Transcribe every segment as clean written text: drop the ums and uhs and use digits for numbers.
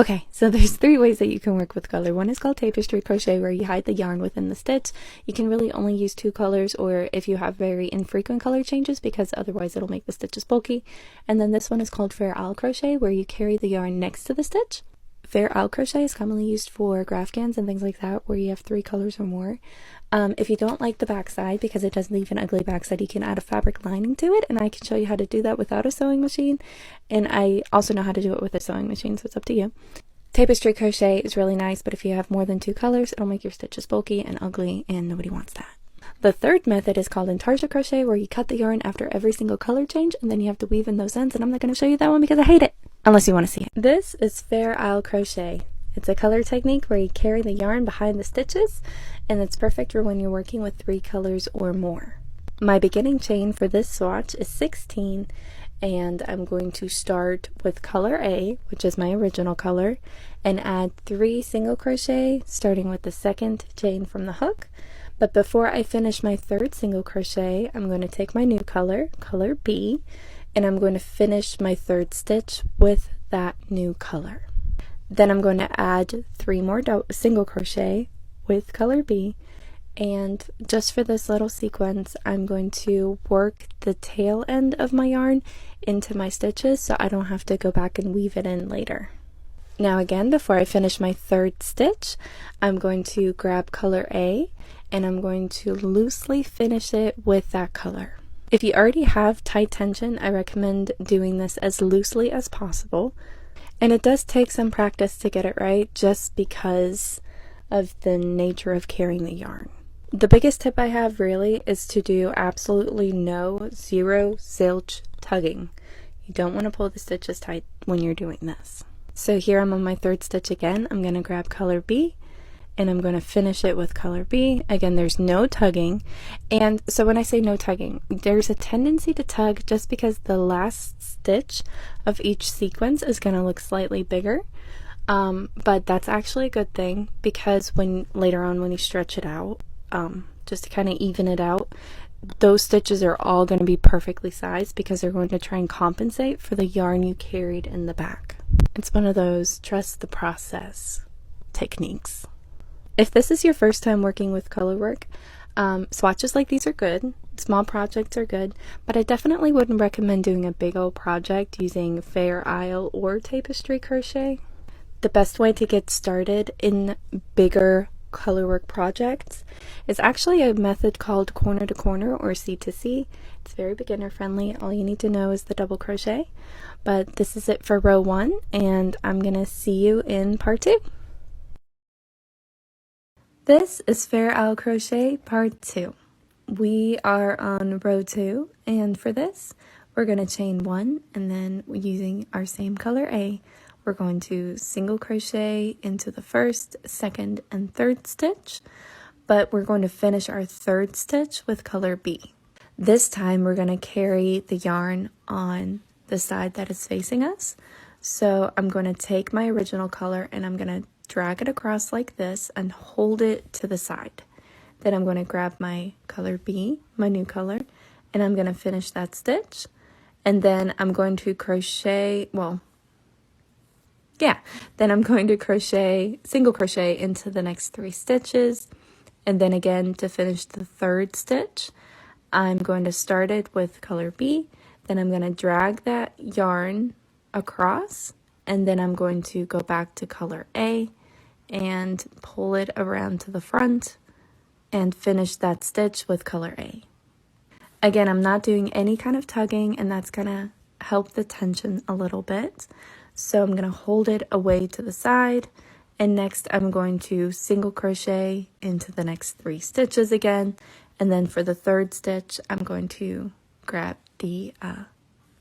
Okay, so there's three ways that you can work with color. One is called Tapestry Crochet, where you hide the yarn within the stitch. You can really only use two colors, or if you have very infrequent color changes, because otherwise it'll make the stitches bulky. And then this one is called Fair Isle Crochet, where you carry the yarn next to the stitch. Fair Isle Crochet is commonly used for graph gowns and things like that, where you have three colors or more. If you don't like the backside, because it does leave an ugly backside, you can add a fabric lining to it, and I can show you how to do that without a sewing machine. And I also know how to do it with a sewing machine, so it's up to you. Tapestry crochet is really nice, but if you have more than two colors, it'll make your stitches bulky and ugly, and nobody wants that. The third method is called intarsia crochet, where you cut the yarn after every single color change, and then you have to weave in those ends, and I'm not going to show you that one because I hate it, unless you want to see it. This is Fair Isle Crochet. It's a color technique where you carry the yarn behind the stitches, and it's perfect for when you're working with three colors or more. My beginning chain for this swatch is 16, and I'm going to start with color A, which is my original color, and add 3 single crochet starting with the second chain from the hook. But before I finish my third single crochet, I'm going to take my new color, color B, and I'm going to finish my third stitch with that new color. Then I'm going to add 3 more single crochet with color B, and just for this little sequence, I'm going to work the tail end of my yarn into my stitches so I don't have to go back and weave it in later. Now again, before I finish my third stitch, I'm going to grab color A, and I'm going to loosely finish it with that color. If you already have tight tension, I recommend doing this as loosely as possible. And it does take some practice to get it right, just because of the nature of carrying the yarn. The biggest tip I have really is to do absolutely zero zilch tugging. You don't want to pull the stitches tight when you're doing this. So here I'm on my third stitch again. I'm going to grab color B, and I'm going to finish it with color B. Again, there's no tugging. And so when I say no tugging, there's a tendency to tug just because the last stitch of each sequence is going to look slightly bigger. But that's actually a good thing, because later on when you stretch it out, just to kind of even it out, those stitches are all going to be perfectly sized because they're going to try and compensate for the yarn you carried in the back. It's one of those trust the process techniques. If this is your first time working with Colorwork, swatches like these are good. Small projects are good, but I definitely wouldn't recommend doing a big old project using Fair Isle or Tapestry crochet. The best way to get started in bigger Colorwork projects is actually a method called corner to corner, or C to C. It's very beginner friendly. All you need to know is the double crochet. But this is it for row 1, and I'm gonna see you in part 2. This is Fair Isle Crochet part 2. We are on row 2, and for this we're going to chain 1, and then using our same color A, we're going to single crochet into the first, second, and third stitch, but we're going to finish our third stitch with color B. This time we're going to carry the yarn on the side that is facing us. So I'm going to take my original color and I'm going to drag it across like this and hold it to the side. Then I'm going to grab my color B, my new color, and I'm going to finish that stitch. And then I'm going to crochet, then I'm going to single crochet into the next 3 stitches. And then again, to finish the third stitch, I'm going to start it with color B. Then I'm going to drag that yarn across, and then I'm going to go back to color A and pull it around to the front and finish that stitch with color A. Again, I'm not doing any kind of tugging, and that's going to help the tension a little bit. So I'm going to hold it away to the side, and next I'm going to single crochet into the next 3 stitches again, and then for the third stitch I'm going to grab the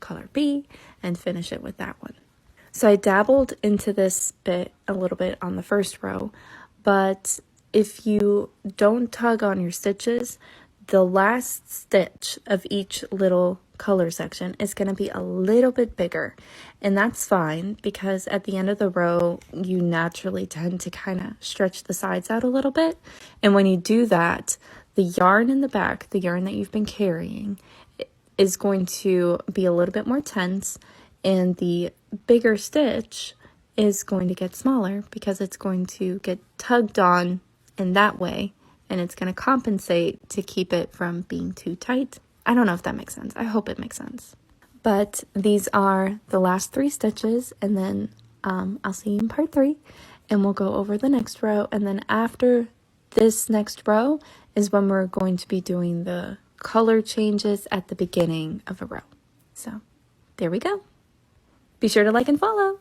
color B and finish it with that one. So I dabbled into this bit a little bit on the first row, but if you don't tug on your stitches, the last stitch of each little color section is going to be a little bit bigger, and that's fine because at the end of the row you naturally tend to kind of stretch the sides out a little bit, and when you do that, the yarn in the back, the yarn that you've been carrying, is going to be a little bit more tense, and the bigger stitch is going to get smaller because it's going to get tugged on in that way, and it's going to compensate to keep it from being too tight. I don't know if that makes sense. I hope it makes sense. But these are the last 3 stitches, and then I'll see you in part 3, and we'll go over the next row. And then after this next row is when we're going to be doing the color changes at the beginning of a row. So there we go. Be sure to like and follow.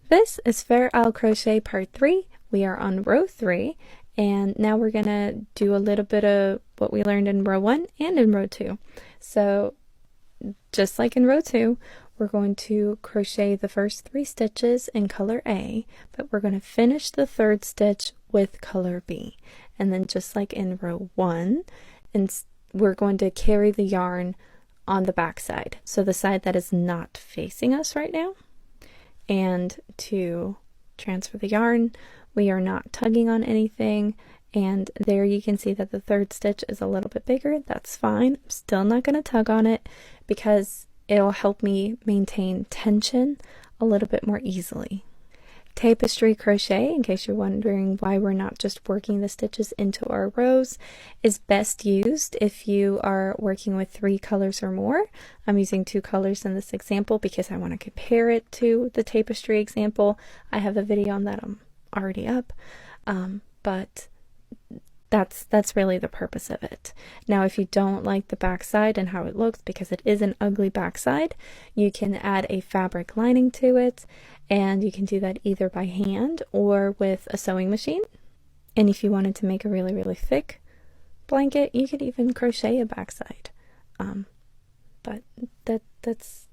This is Fair Isle Crochet part 3. We are on row 3, and now we're gonna do a little bit of what we learned in row 1 and in row 2. So just like in row 2, we're going to crochet the first 3 stitches in color A, but we're going to finish the 3rd stitch with color B. And then just like in row 1, and we're going to carry the yarn on the back side, so the side that is not facing us right now. And to transfer the yarn, we are not tugging on anything, and there you can see that the 3rd stitch is a little bit bigger. That's fine. I'm still not going to tug on it because it'll help me maintain tension a little bit more easily. Tapestry crochet, in case you're wondering why we're not just working the stitches into our rows, is best used if you are working with 3 colors or more. I'm using 2 colors in this example because I want to compare it to the tapestry example. I have a video on that already up, but that's really the purpose of it. Now, if you don't like the back side and how it looks, because it is an ugly back side, you can add a fabric lining to it, and you can do that either by hand or with a sewing machine. And if you wanted to make a really, really thick blanket, you could even crochet a backside. But that's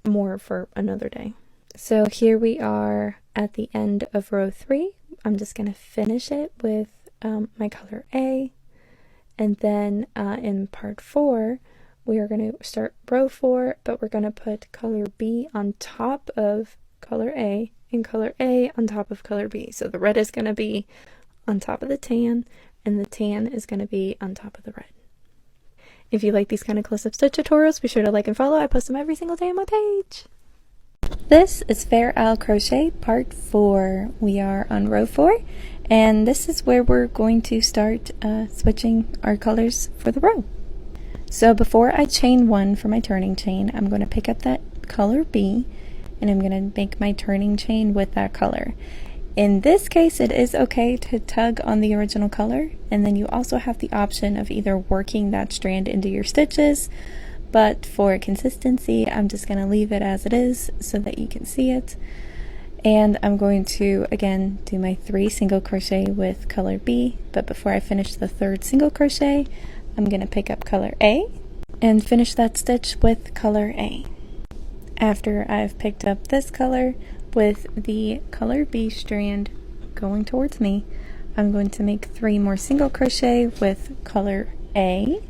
more for another day. So here we are at the end of row 3. I'm just going to finish it with my color A, and then in part 4 we are going to start row 4, but we're going to put color B on top of color A and color A on top of color B. So the red is going to be on top of the tan, and the tan is going to be on top of the red. If you like these kind of close-up stitch tutorials, be sure to like and follow. I post them every single day on my page. This is Fair Isle Crochet part 4. We are on row 4, and this is where we're going to start switching our colors for the row. So before I chain 1 for my turning chain, I'm going to pick up that color B, and I'm going to make my turning chain with that color. In this case, it is okay to tug on the original color, and then you also have the option of either working that strand into your stitches, but for consistency, I'm just going to leave it as it is so that you can see it. And I'm going to again do my 3 single crochet with color B, but before I finish the 3rd single crochet, I'm going to pick up color A and finish that stitch with color A. After I've picked up this color with the color B strand going towards me, I'm going to make 3 more single crochet with color A,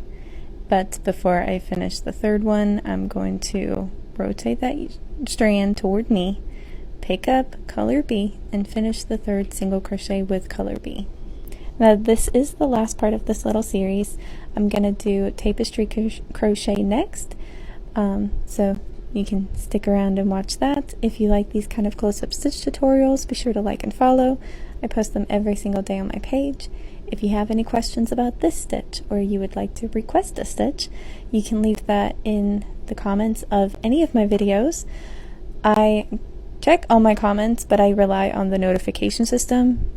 but before I finish the 3rd one, I'm going to rotate that strand toward me, pick up color B, and finish the 3rd single crochet with color B. Now this is the last part of this little series. I'm going to do tapestry crochet next, so you can stick around and watch that. If you like these kind of close-up stitch tutorials, be sure to like and follow. I post them every single day on my page. If you have any questions about this stitch, or you would like to request a stitch, you can leave that in the comments of any of my videos. I check all my comments, but I rely on the notification system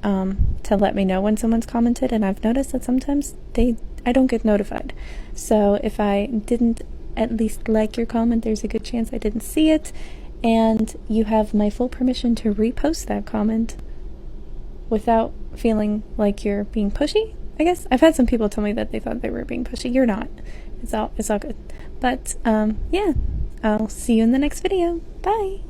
to let me know when someone's commented, and I've noticed that sometimes I don't get notified. So if I didn't at least like your comment, there's a good chance I didn't see it, and you have my full permission to repost that comment without feeling like you're being pushy, I guess. I've had some people tell me that they thought they were being pushy. You're not. It's all good. But yeah, I'll see you in the next video. Bye!